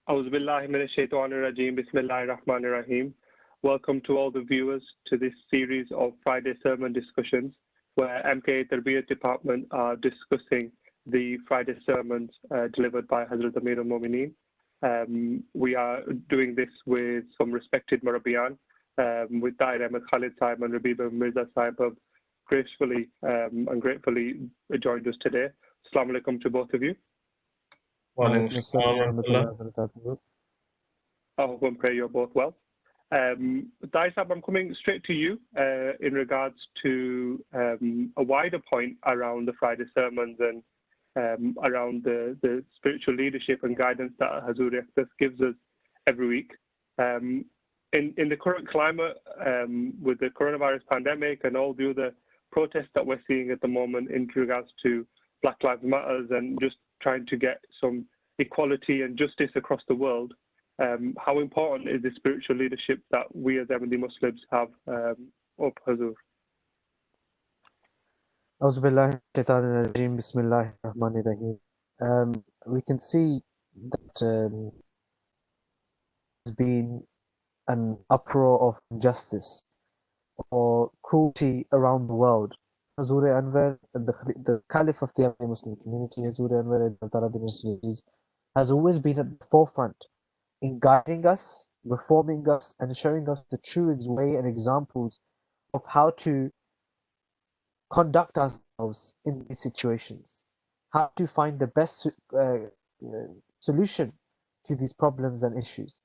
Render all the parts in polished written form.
A'udhu billahi minash shaitanir rajeem. Bismillahir Rahmanir Rahim. Welcome to all the viewers to this series of Friday sermon discussions where MKA Tarbiyat Department are discussing the Friday sermons delivered by Hazrat Amir al-Momineen. We are doing this with some respected Murabiyan, with Dair Ahmed Khalid Sahib and Rabib Mirza Sahib have gracefully and gratefully joined us today. Assalamu alaikum to both of you. Walaikum assalam wa rahmatullahi wa barakatuh. I hope and pray you're both well. Dair Sahib, I'm coming straight to you in regards to a wider point around the Friday sermons and around the spiritual leadership and guidance that Hazur Iqtas gives us every week. In the current climate, with the coronavirus pandemic and all the other protests that we're seeing at the moment in regards to Black Lives Matter and just trying to get some equality and justice across the world, how important is the spiritual leadership that we as Ahmadi Muslims have of Hazur? We can see that there's been an uproar of injustice or cruelty around the world. Hazur Anwar, the Caliph of the Ahmadi Muslim community, Hazur Anwar has always been at the forefront in guiding us, reforming us, and showing us the true way and examples of how to conduct ourselves in these situations, how to find the best solution to these problems and issues.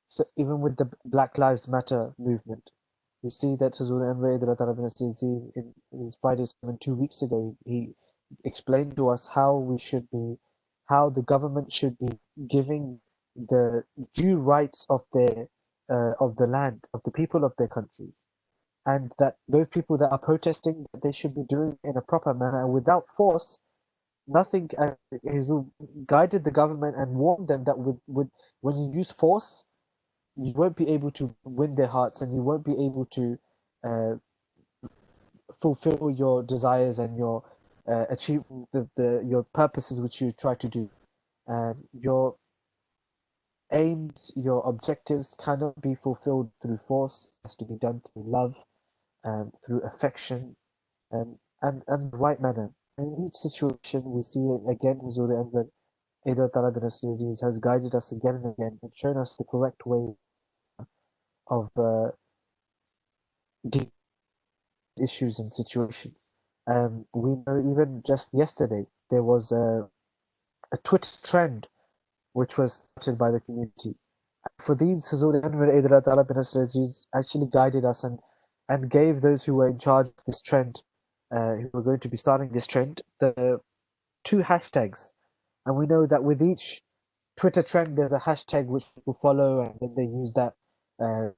So even with the Black Lives Matter movement, we see that Hazur Anwar in his Friday sermon 2 weeks ago, he explained to us how the government should be giving the due rights of the land, of the people of their countries, and that those people that are protesting, they should be doing it in a proper manner without force. Nothing. Hazur guided the government and warned them that when you use force, you won't be able to win their hearts, and you won't be able to fulfill your desires and your achieve your purposes which you try to do. Your aims, your objectives cannot be fulfilled through force. It has to be done through love, through affection, and the right manner. And in each situation, we see again Hazur Anwar has guided us again and again and shown us the correct way of dealing with issues and situations. We know even just yesterday there was a Twitter trend which was started by the community. For these, Hazur Anwar actually guided us and gave those who were in charge of this trend, who were going to be starting this trend, the 2 hashtags. And we know that with each Twitter trend, there's a hashtag which people follow, and then they use that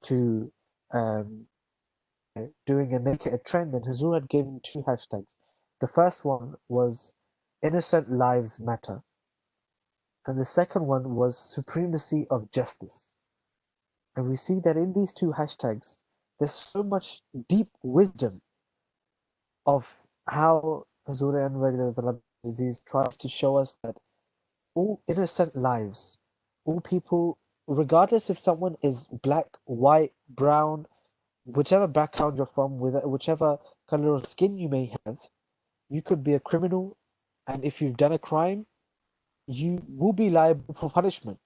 to doing and make it a trend. And Hazur had given 2 hashtags. The first one was Innocent Lives Matter, and the second one was Supremacy of Justice. And we see that in these 2 hashtags, there's so much deep wisdom of how Hazur Anwar tries to show us that all innocent lives, all people, regardless if someone is black, white, brown, whichever background you're from, whichever color of skin you may have, you could be a criminal, and if you've done a crime, you will be liable for punishment.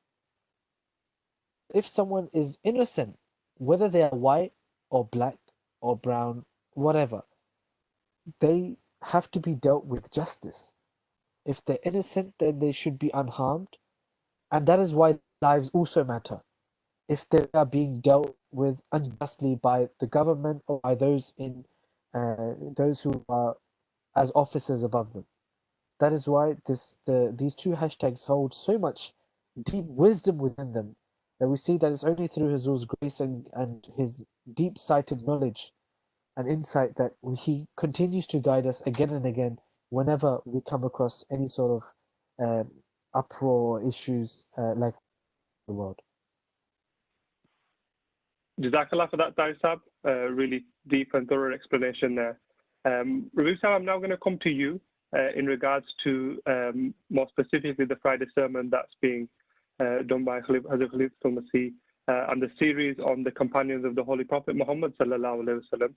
If someone is innocent, whether they are white or black or brown, whatever, they have to be dealt with justice. If they're innocent, then they should be unharmed, and that is why lives also matter. If they are being dealt with unjustly by the government or by those who are as officers above them. That is why these 2 hashtags hold so much deep wisdom within them, that we see that it's only through Hazur's grace and his deep-sighted knowledge and insight that he continues to guide us again and again whenever we come across any sort of uproar or issues like the world. Jazakallah for that, Dair Sahib. Really deep and thorough explanation there. Rabib Sahib, I'm now going to come to you in regards to more specifically the Friday sermon that's being done by Hazrat Khalifatul Masih, and the series on the companions of the Holy Prophet Muhammad sallallahu alaihi wasallam,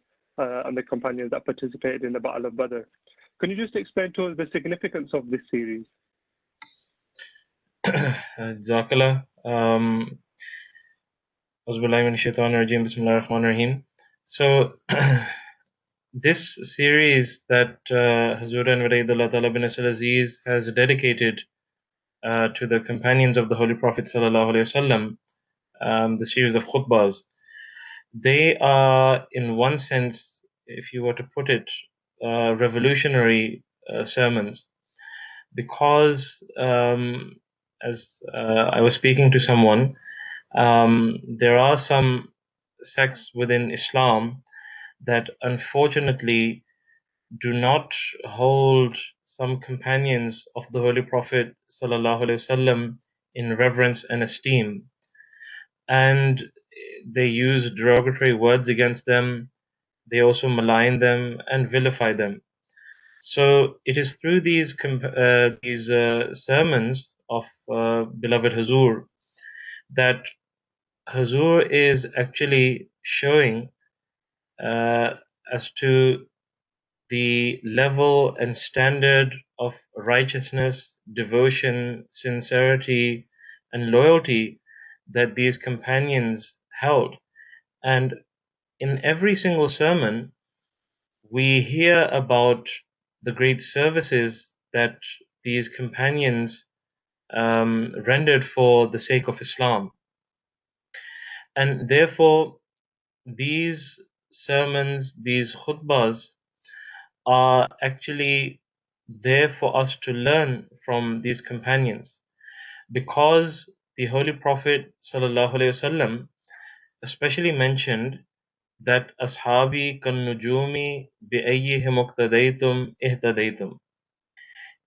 and the companions that participated in the Battle of Badr. Can you just explain to us the significance of this series? Jazakallah. So this series that Hazur Anwar Aidullah Ta'ala bin Asal Aziz has dedicated to the companions of the Holy Prophet Sallallahu Alaihi Wasallam, the series of khutbahs, they are, in one sense, if you were to put it, revolutionary sermons, because as I was speaking to someone, there are some sects within Islam that unfortunately do not hold some companions of the Holy Prophet Sallallahu Alaihi Wasallam in reverence and esteem, and they use derogatory words against them. They also malign them and vilify them. So it is through these sermons of beloved Hazur that Hazur is actually showing as to the level and standard of righteousness, devotion, sincerity, and loyalty that these companions held. And in every single sermon, we hear about the great services that these companions rendered for the sake of Islam. And therefore, these sermons, these khutbahs, are actually there for us to learn from these companions, because the Holy Prophet ﷺ especially mentioned that Ashabi kan nujumi bi ayyihim iqtadaytum ihtadaytum.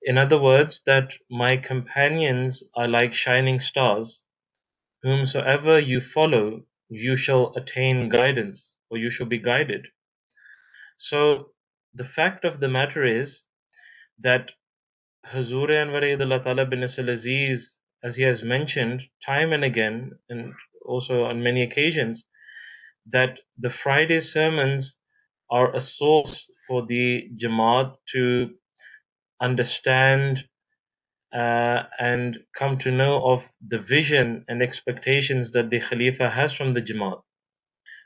In other words, that my companions are like shining stars, whomsoever you follow, you shall attain guidance, or you shall be guided. So the fact of the matter is that Hazur Anwar Aidullah Ta'ala bin Asal Aziz, as he has mentioned time and again, and also on many occasions, that the Friday sermons are a source for the Jamaat to understand and come to know of the vision and expectations that the Khalifa has from the Jamaat.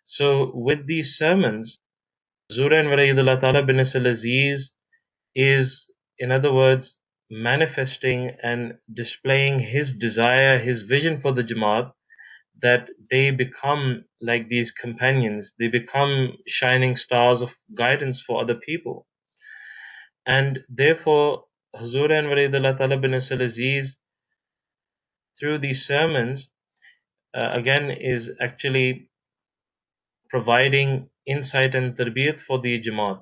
So with these sermons, Hazur Anwar Aidullah Ta'ala bin Asal Aziz is, in other words, manifesting and displaying his desire, his vision for the Jamaat, that they become like these companions, they become shining stars of guidance for other people. And therefore, Hazur Anwar Aidullah Ta'ala bin Asal Aziz, through these sermons, again, is actually providing insight and tarbiyat for the Jamaat.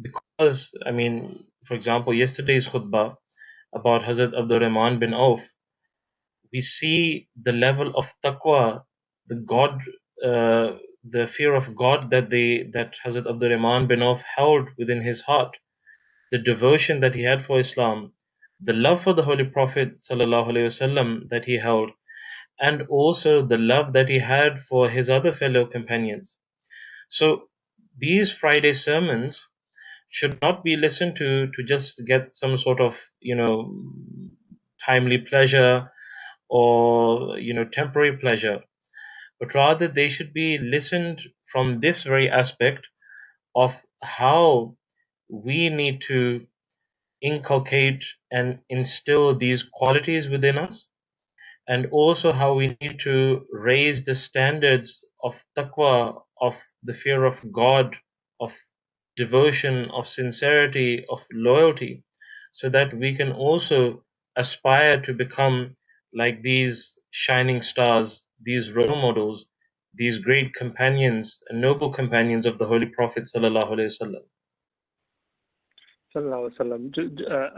Because, I mean, for example, yesterday's khutbah about Hazrat Abdur Rahman bin Auf, we see the level of taqwa, the fear of God that Hazrat Abdur Rahman bin Auf held within his heart, the devotion that he had for Islam, the love for the Holy Prophet ﷺ that he held, and also the love that he had for his other fellow companions. So these Friday sermons should not be listened to just get some sort of, timely pleasure or, temporary pleasure, but rather they should be listened from this very aspect of how we need to inculcate and instill these qualities within us, and also how we need to raise the standards of taqwa, of the fear of God, of devotion, of sincerity, of loyalty, so that we can also aspire to become like these shining stars, these role models, these great companions and noble companions of the Holy Prophet Sallallahu Alaihi Wasallam.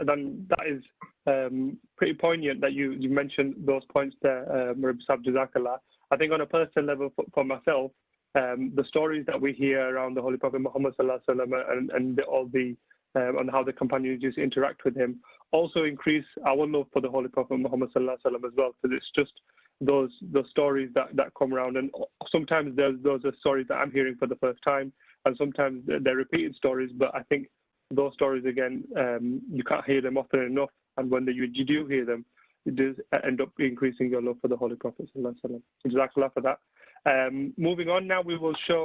Then that is pretty poignant that you mentioned those points there, Murab Sahib, Jazakallah. I think on a personal level for myself, the stories that we hear around the Holy Prophet Muhammad Sallallahu Alaihi Wasallam and all the on how the companions used to interact with him, also increase our love for the Holy Prophet Muhammad sallallahu alaihi wasallam as well, because it's just those stories that come around, and sometimes those are stories that I'm hearing for the first time, and sometimes they're repeated stories, but I think those stories again, you can't hear them often enough, and when you do hear them, it does end up increasing your love for the Holy Prophet sallallahu alaihi wasallam. Jazakallah for that. Moving on now, we will show,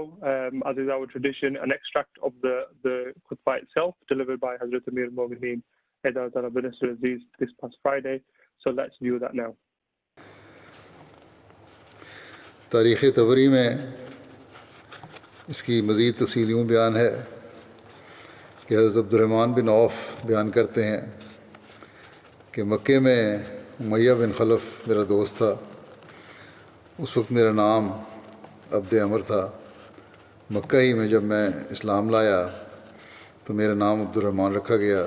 as is our tradition, an extract of the khutbah itself, delivered by Hazrat Amir al-Mu'mineen Haider bin Nasir Aziz this past Friday. So let's view that now. تاریخ طبری میں اس کی مزید تفصیل یوں بیان ہے کہ حضرت عبد الرحمن بن عوف بیان کرتے ہیں کہ مکے میں امیہ بن خلف میرا دوست تھا. اس وقت میرا نام عبد عمر تھا. مکہ ہی میں جب میں اسلام لایا تو میرا نام عبد الرحمن رکھا گیا.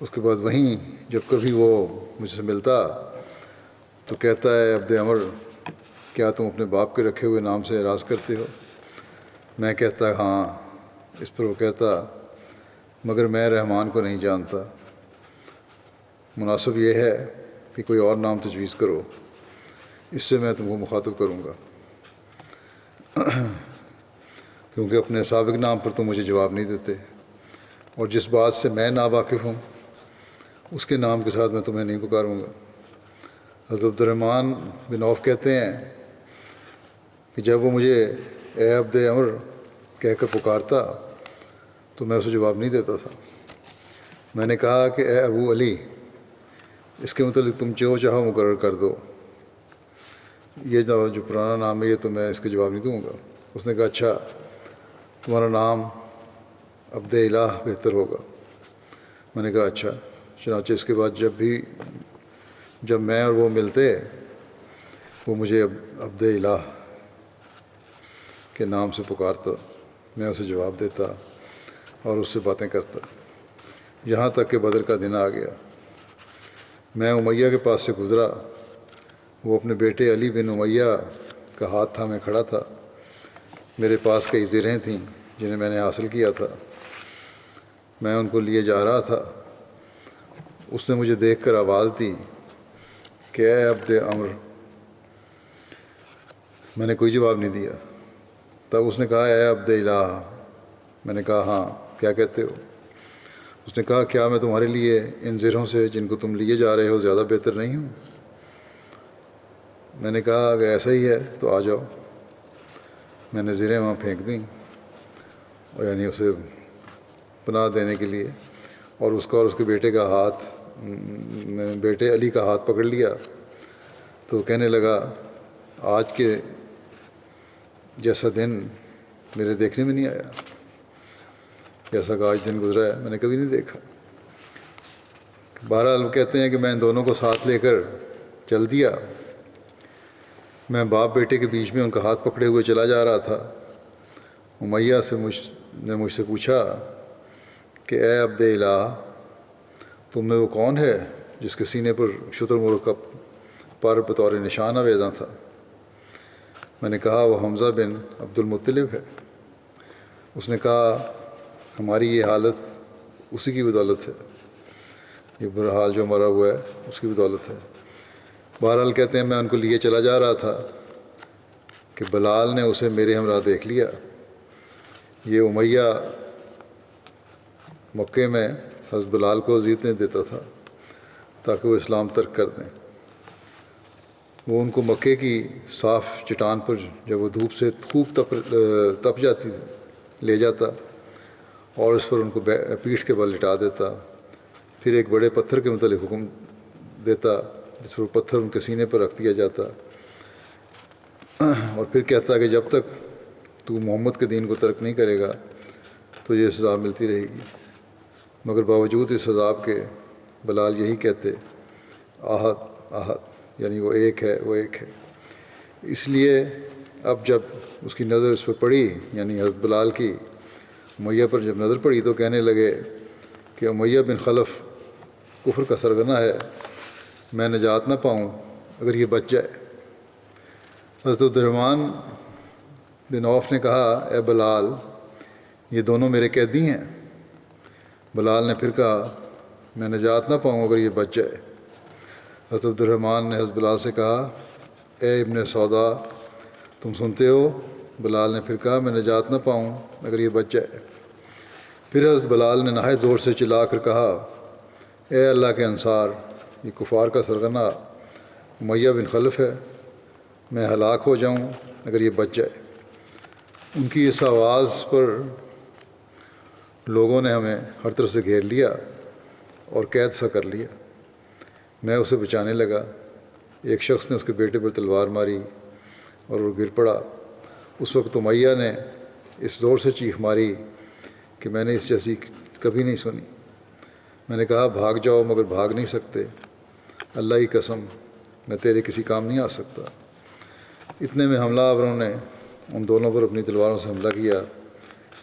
اس کے بعد وہیں جب کبھی وہ مجھ سے ملتا تو کہتا ہے عبد عمر کیا تم اپنے باپ کے رکھے ہوئے نام سے اعراض کرتے ہو؟ میں کہتا ہاں. اس پر وہ کہتا مگر میں رحمان کو نہیں جانتا، مناسب یہ ہے کہ کوئی اور نام تجویز کرو، اس سے میں تم کو مخاطب کروں گا، کیونکہ اپنے سابق نام پر تم مجھے جواب نہیں دیتے، اور جس بات سے میں ناواقف ہوں اس کے نام کے ساتھ میں تمہیں نہیں پکاروں گا. حضرت عبد الرحمن بن عوف کہتے ہیں کہ جب وہ مجھے اے عبد عمر کہہ کر پکارتا تو میں اسے جواب نہیں دیتا تھا. میں نے کہا کہ اے ابو علی، اس کے متعلق تم جو چاہو مقرر کر دو، یہ جو پرانا نام ہے یہ تو میں اس کے جواب نہیں دوں گا. اس نے کہا اچھا، تمہارا نام عبد الہ بہتر ہوگا. میں نے کہا اچھا. چنانچہ اس کے بعد جب میں اور وہ ملتے وہ مجھے عبد الہ کے نام سے پکارتا، میں اسے جواب دیتا اور اس سے باتیں کرتا، یہاں تک کہ بدر کا دن آ گیا. میں امیہ کے پاس سے گزرا. وہ اپنے بیٹے علی بن امیہ کا ہاتھ تھامے کھڑا تھا. میرے پاس کئی زرہیں تھیں جنہیں میں نے حاصل کیا تھا. میں ان کو لیے جا رہا تھا. اس نے مجھے دیکھ کر آواز دی کہ اے عبد عمر. میں نے کوئی جواب نہیں دیا. تب اس نے کہا اے عبد الہ. میں نے کہا ہاں، کیا کہتے ہو؟ اس نے کہا کیا میں تمہارے لیے ان زرہوں سے جن کو تم لیے جا رہے ہو زیادہ بہتر نہیں ہوں؟ میں نے کہا اگر ایسا ہی ہے تو آ جاؤ. میں نے زرہیں وہاں پھینک دیں، اور یعنی اسے پناہ دینے کے لیے، اور اس کا اور اس کے بیٹے کا ہاتھ، بیٹے علی کا ہاتھ پکڑ لیا. تو وہ کہنے لگا آج کے جیسا دن میرے دیکھنے میں نہیں آیا، جیسا کہ آج دن گزرا ہے میں نے کبھی نہیں دیکھا. بہرحال وہ کہتے ہیں کہ میں ان دونوں کو ساتھ لے کر چل دیا. میں باپ بیٹے کے بیچ میں ان کا ہاتھ پکڑے ہوئے چلا جا رہا تھا. امیہ نے مجھ سے پوچھا کہ اے عبد الہ، تم میں وہ کون ہے جس کے سینے پر شتر مرغ کا پر بطور نشان آویزاں تھا؟ میں نے کہا وہ حمزہ بن عبد المطلب ہے. اس نے کہا ہماری یہ حالت اسی کی بدولت ہے، یہ برا حال جو مرا ہوا ہے اس کی بدولت ہے. بہرحال کہتے ہیں میں ان کو لیے چلا جا رہا تھا کہ بلال نے اسے میرے ہمراہ دیکھ لیا. یہ امیہ مکے میں حضرت بلال کو اذیتیں دیتا تھا تاکہ وہ اسلام ترک کر دیں. وہ ان کو مکے کی صاف چٹان پر جب وہ دھوپ سے خوب تپ جاتی لے جاتا اور اس پر ان کو پیٹھ کے بل لٹا دیتا. پھر ایک بڑے پتھر کے متعلق حکم دیتا جس پر پتھر ان کے سینے پر رکھ دیا جاتا، اور پھر کہتا کہ جب تک تو محمد کے دین کو ترک نہیں کرے گا تو یہ سزا ملتی رہے گی. مگر باوجود اس عذاب کے بلال یہی کہتے احد احد، یعنی وہ ایک ہے، وہ ایک ہے. اس لیے اب جب اس کی نظر اس پر پڑی، یعنی حضرت بلال کی امیہ پر جب نظر پڑی تو کہنے لگے کہ امیہ بن خلف کفر کا سرغنہ ہے، میں نجات نہ پاؤں اگر یہ بچ جائے. حضرت عبد الرحمن بن عوف نے کہا اے بلال، یہ دونوں میرے قیدی ہیں. बिलाल ने फिर कहा, मैं निजात ना पाऊँ अगर ये बच जाए। हज़रत अब्दुर्रहमान ने हज़रत बिलाल से कहा, ए इब्न सौदा, तुम सुनते हो? बिलाल ने फिर कहा, मैं निजात ना पाऊँ अगर ये बच जाए। फिर हज़रत बिलाल ने नहायत ज़ोर से चिल्ला कर कहा, ए अल्लाह के अंसार, ये कुफ़ार का सरगना उमय्या बिन खलफ है, मैं हलाक हो जाऊँ अगर ये बच जाए। उनकी इस आवाज़ पर लोगों ने हमें हर तरफ से घेर लिया और कैद सा कर लिया। मैं उसे बचाने लगा। एक शख्स ने उसके बेटे पर तलवार मारी और वो गिर पड़ा। उस वक्त उमय्या ने इस ज़ोर से चीख मारी कि मैंने इस जैसी कभी नहीं सुनी। मैंने कहा, भाग जाओ, मगर भाग नहीं सकते। अल्लाह की कसम, मैं तेरे किसी काम नहीं आ सकता। इतने में हमलावरों ने उन दोनों पर अपनी तलवारों से हमला किया,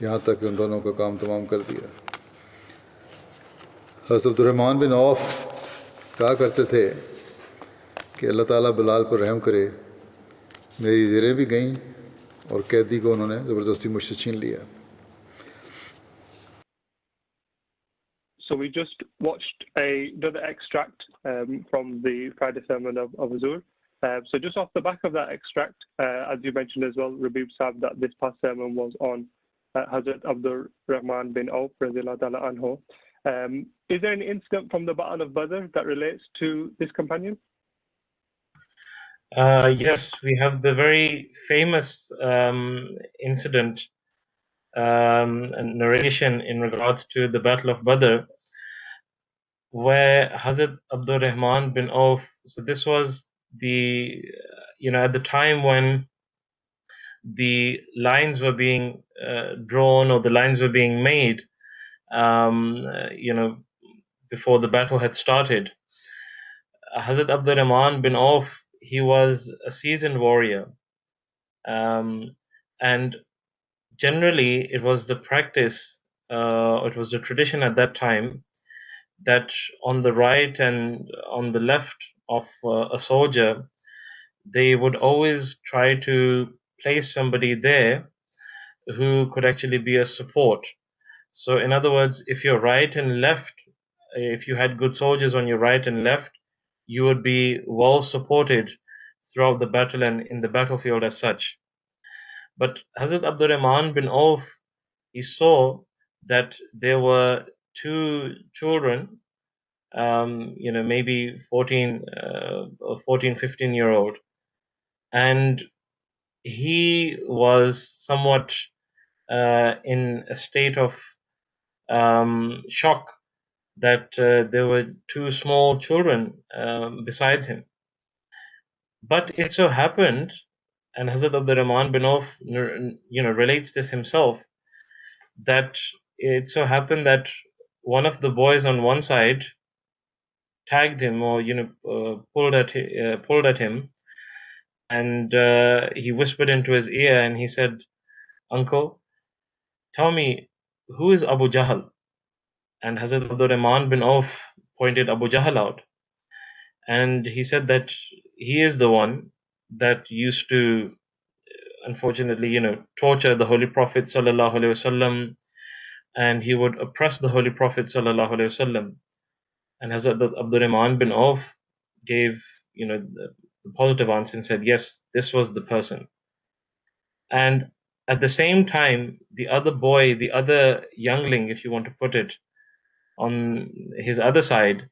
यहाँ तक कि उन दोनों का काम तमाम कर दिया। हज़रत अब्दुर्रहमान बिन औफ कहा करते थे कि अल्लाह ताला बिलाल पर रहम करे। मेरी ज़ेरें भी गईं और कैदी को उन्होंने ज़बरदस्ती मुझसे छीन लिया। So we just watched another extract from the Friday sermon of Azur. So just off the back of that extract, as you mentioned as well, Rabib Saab, that this past sermon was on Hazrat Abdur Rahman bin Auf, radiallahu ta'ala anhu. Is there an incident from the Battle of Badr that relates to this companion? Yes, we have the very famous incident and narration in regards to the Battle of Badr, where Hazrat Abdur Rahman bin Auf, so this was the, at the time when the lines were being drawn, or the lines were being made, before the battle had started. Hazrat Abdur Rahman bin Auf, he was a seasoned warrior, and generally it was the practice, it was the tradition at that time, that on the right and on the left of a soldier, they would always try to place somebody there who could actually be a support. So in other words, if your right and left, if you had good soldiers on your right and left, you would be well supported throughout the battle and in the battlefield as such. But Hazrat Abdur Rahman bin Auf, he saw that there were two children, maybe 14 or 14, 15-year-old, and he was somewhat in a state of shock that there were two small children besides him. But it so happened, and Hazrat Abdur Rahman bin Auf, relates this himself, that it so happened that one of the boys on one side tagged him, or pulled at him, and he whispered into his ear, and he said, "Uncle, tell me, who is Abu Jahl?" And Hazrat Abdur Rahman bin Auf pointed Abu Jahl out, and he said that he is the one that used to, unfortunately, torture the Holy Prophet sallallahu alaihi wasallam, and he would oppress the Holy Prophet sallallahu alaihi wasallam. And Hazrat Abdur Rahman bin Auf gave, the positive answer and said, yes, this was the person. And at the same time, the other boy, the other youngling, if you want to put it, on his other side,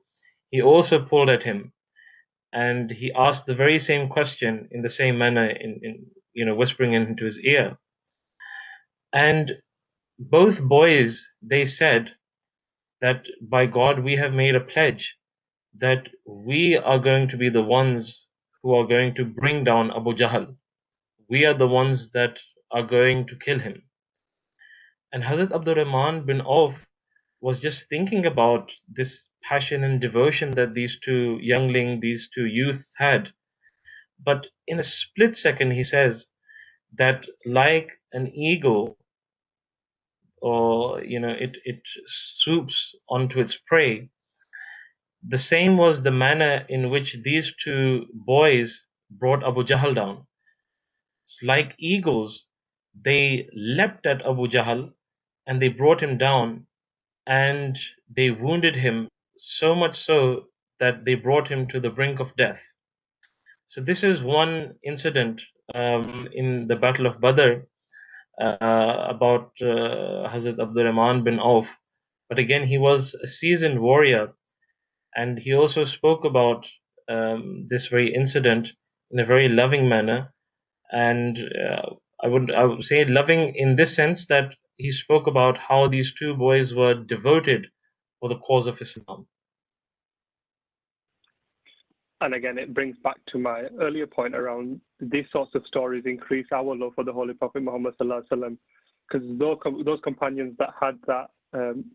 he also pulled at him, and he asked the very same question in the same manner, in whispering into his ear. And both boys, they said that, by God, we have made a pledge that we are going to be the ones who are going to bring down Abu Jahl. We are the ones that are going to kill him. And Hazrat Abdur Rahman bin Auf was just thinking about this passion and devotion that these two these two youths had. But in a split second, he says that, like an eagle, or it swoops onto its prey, the same was the manner in which these two boys brought Abu Jahl down. Like eagles, they leapt at Abu Jahl and they brought him down and they wounded him so much so that they brought him to the brink of death. So this is one incident in the Battle of Badr about Hazrat Abdurrahman bin Auf. But again, he was a seasoned warrior, and he also spoke about this very incident in a very loving manner. And I would say loving in this sense that he spoke about how these two boys were devoted for the cause of Islam. And again, it brings back to my earlier point around these sorts of stories increase our love for the Holy Prophet Muhammad sallallahu alaihi wasallam, because those companions that had that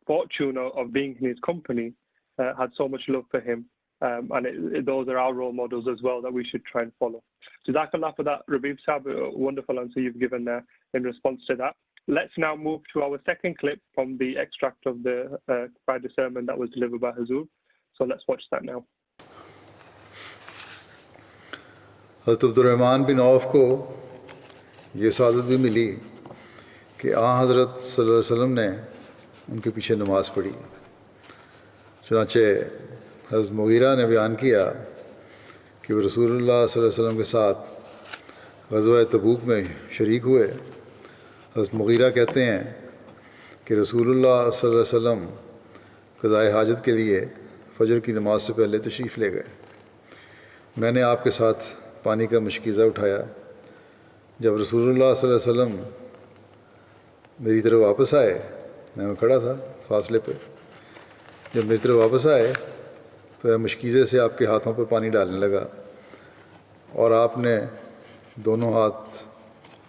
fortune of being in his company had so much love for him, and those are our role models as well that we should try and follow. Jazakallah for that, Rabib Sahib, a wonderful answer you've given there in response to that. Let's now move to our second clip from the extract of the Friday sermon that was delivered by Hazur. So let's watch that now. حضرت عبدالرحمن بن عوف کو یہ سعادت بھی ملی کہ حضرت صلی اللہ علیہ وسلم نے ان کے پیچھے نماز پڑھی. چنانچہ حضرت مغیرہ نے بیان کیا کہ وہ رسول اللہ صلی اللہ علیہ وسلم کے ساتھ غزوہ تبوک میں شریک ہوئے. حضرت مغیرہ کہتے ہیں کہ رسول اللہ صلی اللہ علیہ وسلم قضائے حاجت کے لیے فجر کی نماز سے پہلے تشریف لے گئے. میں نے آپ کے ساتھ پانی کا مشکیزہ اٹھایا. جب رسول اللہ صلی اللہ علیہ وسلم میری طرف واپس آئے، میں کھڑا تھا فاصلے پہ، جب میری طرف واپس آئے تو میں مشکیزے سے آپ کے ہاتھوں پر پانی ڈالنے لگا، اور آپ نے دونوں ہاتھ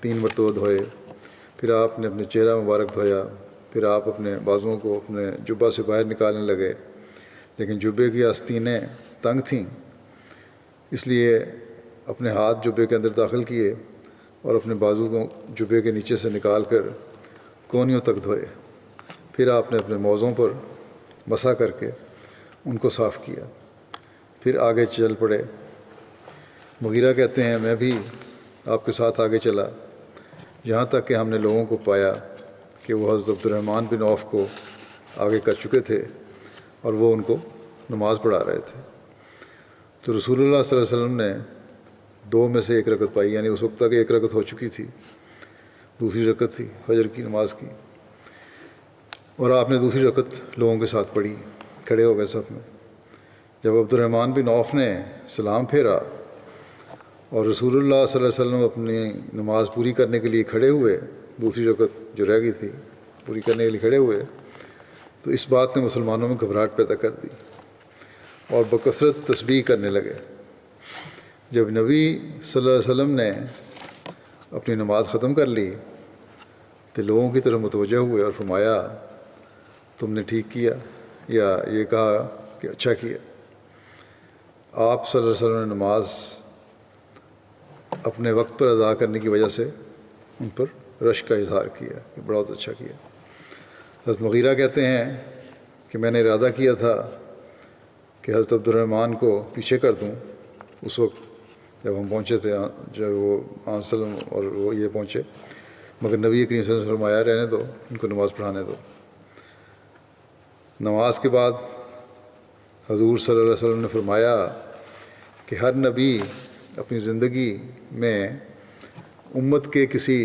3 مرتبہ دھوئے. پھر آپ نے اپنے چہرہ مبارک دھویا. پھر آپ اپنے بازوؤں کو اپنے جبہ سے باہر نکالنے لگے، لیکن جبے کی آستینیں تنگ تھیں، اس لیے اپنے ہاتھ جبے کے اندر داخل کیے اور اپنے بازو کو جبے کے نیچے سے نکال کر کونیوں تک دھوئے. پھر آپ نے اپنے موزوں پر مسح کر کے ان کو صاف کیا. پھر آگے چل پڑے. مغیرہ کہتے ہیں میں بھی آپ کے ساتھ آگے چلا، یہاں تک کہ ہم نے لوگوں کو پایا کہ وہ حضرت عبدالرحمن بن عوف کو آگے کر چکے تھے اور وہ ان کو نماز پڑھا رہے تھے. تو رسول اللہ صلی اللہ علیہ وسلم نے 2 میں سے 1 رکعت پائی، یعنی اس وقت تک 1 رکعت ہو چکی تھی، دوسری رکعت تھی فجر کی نماز کی، اور آپ نے دوسری رکعت لوگوں کے ساتھ پڑھی. کھڑے ہو گئے صف میں. جب عبدالرحمن بن عوف نے سلام پھیرا اور رسول اللہ صلی اللہ علیہ وسلم اپنی نماز پوری کرنے کے لیے کھڑے ہوئے، دوسری رکعت جو رہ گئی تھی پوری کرنے کے لیے کھڑے ہوئے، تو اس بات نے مسلمانوں میں گھبراہٹ پیدا کر دی اور بکثرت تسبیح کرنے لگے. جب نبی صلی اللہ علیہ وسلم نے اپنی نماز ختم کر لی تو لوگوں کی طرف متوجہ ہوئے اور فرمایا تم نے ٹھیک کیا، یا یہ کہا کہ اچھا کیا. آپ صلی اللہ علیہ وسلم نے نماز اپنے وقت پر ادا کرنے کی وجہ سے ان پر رشک کا اظہار کیا کہ بہت اچھا کیا. حضرت مغیرہ کہتے ہیں کہ میں نے ارادہ کیا تھا کہ حضرت عبدالرحمن کو پیچھے کر دوں اس وقت جب ہم پہنچے تھے، جب وہ وسلم اور وہ یہ پہنچے، مگر نبی کریم صلی اللہ علیہ وسلم آیا رہنے دو، ان کو نماز پڑھانے دو. نماز کے بعد حضور صلی اللہ علیہ وسلم نے فرمایا کہ ہر نبی اپنی زندگی میں امت کے کسی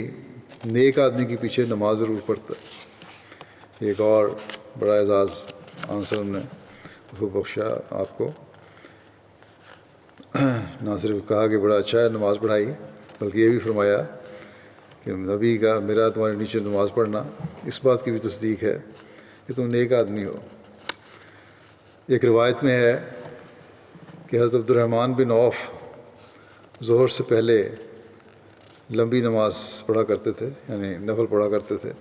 نیک آدمی کے پیچھے نماز ضرور پڑھتا ہے. ایک اور بڑا اعزاز آن وسلم نے اس کو بخشا آپ کو، نہ صرف کہا کہ بڑا اچھا ہے نماز پڑھائی، بلکہ یہ بھی فرمایا کہ نبی کا میرا تمہارے نیچے نماز پڑھنا اس بات کی بھی تصدیق ہے کہ تم نیک آدمی ہو. ایک روایت میں ہے کہ حضرت عبدالرحمن بن عوف ظہر سے پہلے لمبی نماز پڑھا کرتے تھے، یعنی نفل پڑھا کرتے تھے.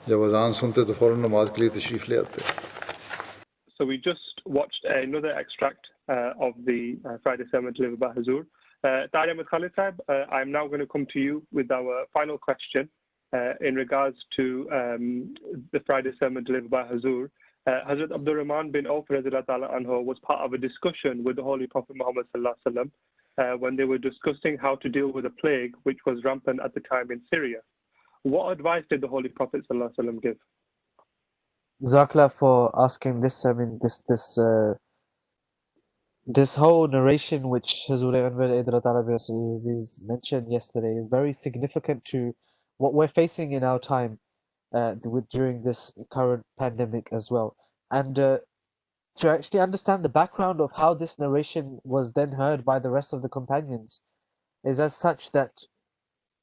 جب اذان سنتے تو فوراً نماز کے لیے تشریف لے آتے. So we just watched another extract of the Friday sermon delivered by Hazur. Tari Ahmed Khalid Sahib, I'm now going to come to you with our final question in regards to the Friday sermon delivered by Hazur. Hazrat Abdurrahman bin Auf anhu was part of a discussion with the Holy Prophet Muhammad sallallahu alaihi wasallam when they were discussing how to deal with a plague which was rampant at the time in Syria. What advice did the Holy Prophet sallallahu alaihi wasallam give? Zakla for asking this. I mean, this whole narration which Hazur Anwar Idrat Arabi Aziz mentioned yesterday is very significant to what we're facing in our time during this current pandemic as well. And to actually understand the background of how this narration was then heard by the rest of the companions is as such that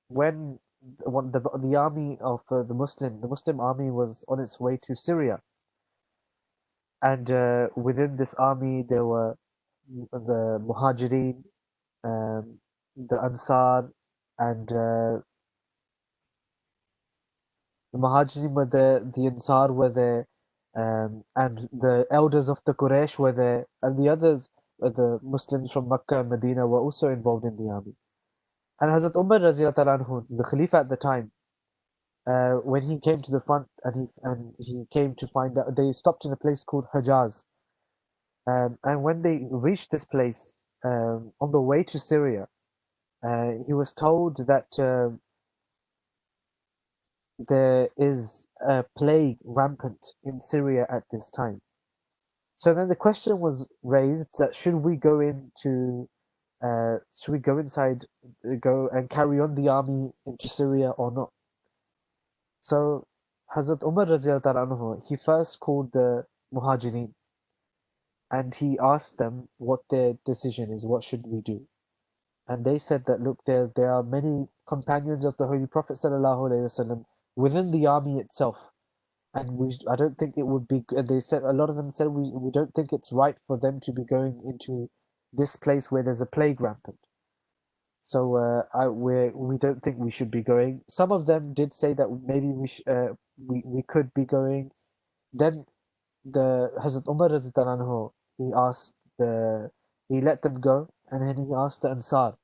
when the army of the Muslim army was on its way to Syria, and within this army there were the Muhajirin, the Ansar, and the Muhajirin were there, the Ansar were there, and the elders of the Quraysh were there, and the others, the Muslims from Mecca and Medina, were also involved in the army. And Hazrat Umar Raziyallahu anhu, the Khalifa at the time, when he came to the front and he came to find out, they stopped in a place called Hajaz. And when they reached this place, on the way to Syria, he was told that there is a plague rampant in Syria at this time. So then the question was raised that should we go inside, go and carry on the army into Syria or not? So Hazrat Umar Raziyallahu anhu, he first called the Muhajirin and he asked them what their decision is, what should we do? And they said that look, there are many companions of the Holy Prophet sallallahu alaihi wasallam within the army itself, and I don't think it would be. They said a lot of them said we don't think it's right for them to be going into this place where there's a plague rampant. So we don't think we should be going. Some of them did say that maybe we could be going. Then the Hazrat Umar Raziyallahu anhu, he let them go, and then he asked the Ansar.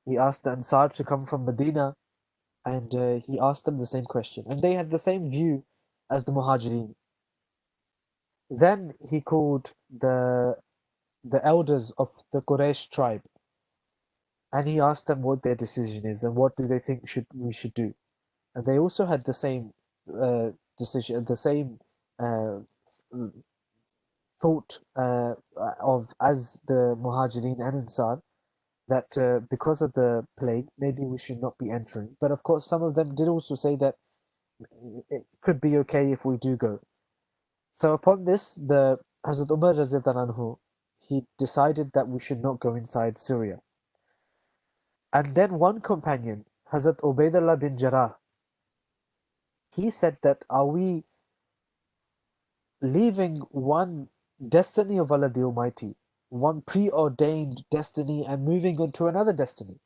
He asked the Ansar to come from Medina, and he asked them the same question, and they had the same view as the Muhajirin. Then he called the elders of the Quraysh tribe, and he asked them what their decision is and what do they think we should do. And they also had the same decision, the same thought of as the Muhajirin and Ansar, that because of the plague, maybe we should not be entering. But of course, some of them did also say that it could be okay if we do go. So upon this, the Hazrat Umar Raziyallahu anhu, he decided that we should not go inside Syria. And then one companion, Hazrat Ubaidullah bin Jarrah, he said that are we leaving one destiny of Allah the Almighty, one preordained destiny, and moving on to another destiny,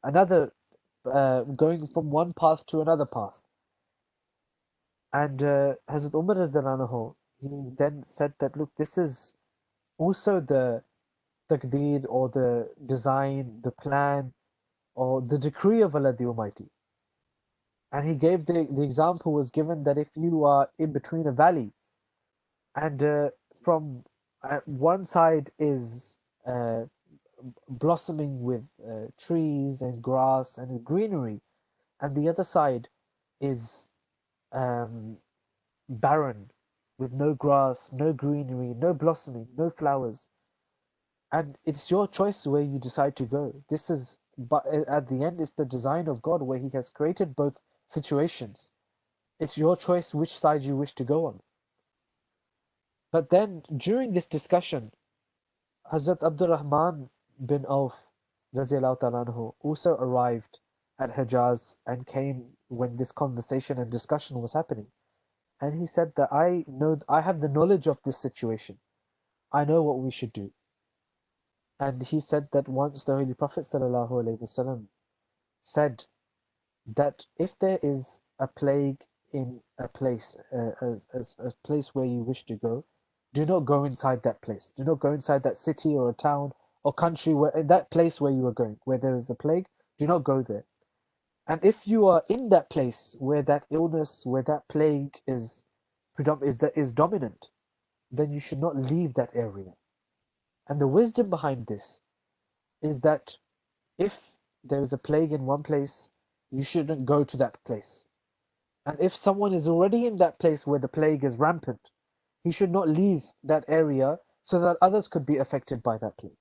another going from one path to another path? And Hazrat Umar Raziyallahu anhu, he then said that look, this is also the taqdeer, or the design, the plan, or the decree of Allah the Almighty. And he gave the example was given that if you are in between a valley, and from one side is blossoming with trees and grass and greenery, and the other side is barren, with no grass, no greenery, no blossoming, no flowers. And it's your choice where you decide to go. But at the end, it's the design of God where He has created both situations. It's your choice which side you wish to go on. But then during this discussion, Hazrat Abdurrahman bin Auf Raziyallahu ta'ala anhu also arrived at Hijaz and came when this conversation and discussion was happening. And he said that I have the knowledge of this situation. I know what we should do. And he said that once the Holy Prophet sallallahu alaihi wasallam said that if there is a plague in a place, a place where you wish to go, do not go inside that place. Do not go inside that city or a town or country in that place where you are going, where there is a plague. Do not go there. And if you are in that place where that illness, where that plague is dominant, then you should not leave that area. And the wisdom behind this is that if there is a plague in one place, you shouldn't go to that place. And if someone is already in that place where the plague is rampant, he should not leave that area so that others could be affected by that plague.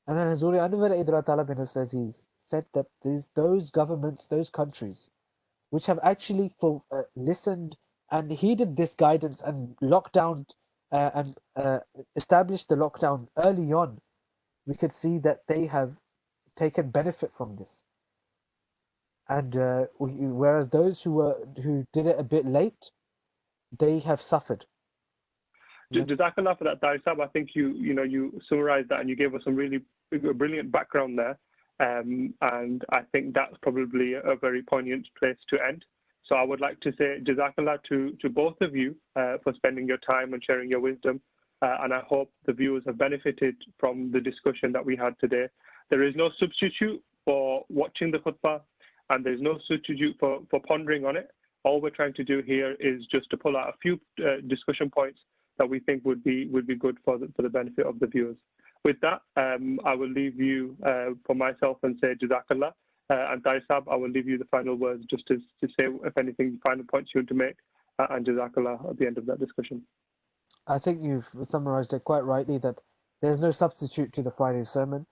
And then Hazuri Anwar Idra Ta'ala bin says he's said that those governments, those countries, which have actually listened and heeded this guidance and locked down and established the lockdown early on, we could see that they have taken benefit from this. And whereas those who did it a bit late, they have suffered. Jazakallah for that, Dari Sahib. I think you summarized that and you gave us some really brilliant background there. And I think that's probably a very poignant place to end. So I would like to say Jazakallah to both of you for spending your time and sharing your wisdom. And I hope the viewers have benefited from the discussion that we had today. There is no substitute for watching the khutbah, and there's no substitute for pondering on it. All we're trying to do here is just to pull out a few discussion points that we think would be good for the benefit of the viewers. With that, I will leave you for myself and say Jazakallah. And Dari Sahib, I will leave you the final words just to say, if anything, final points you want to make, and Jazakallah at the end of that discussion. I think you've summarized it quite rightly, that there's no substitute to the Friday sermon.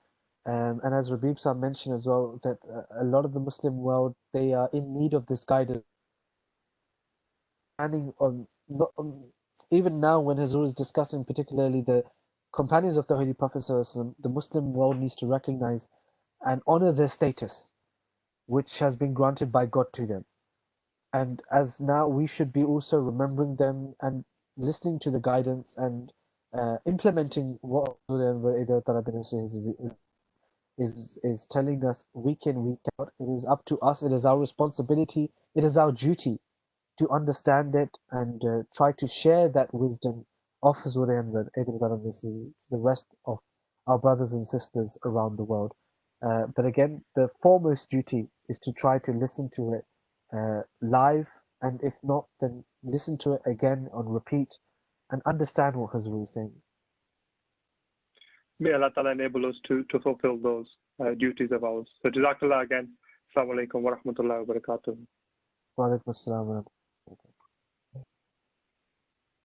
And as Rabib Sahib mentioned as well, that a lot of the Muslim world, they are in need of this guidance. Even now, when Hazur is discussing particularly the companions of the Holy Prophet, the Muslim world needs to recognize and honor their status, which has been granted by God to them. And as now, we should be also remembering them and listening to the guidance and implementing what is telling us week in, week out. It is up to us. It is our responsibility. It is our duty to understand it and try to share that wisdom of Hazur Anwar to the rest of our brothers and sisters around the world. But again, the foremost duty is to try to listen to it live, and if not, then listen to it again on repeat and understand what Hazur is saying. May Allah Ta'ala enable us to fulfill those duties of ours. So Jazakallah again. Assalamu alaikum wa rahmatullahi wa barakatuh. Wa alaikum assalam.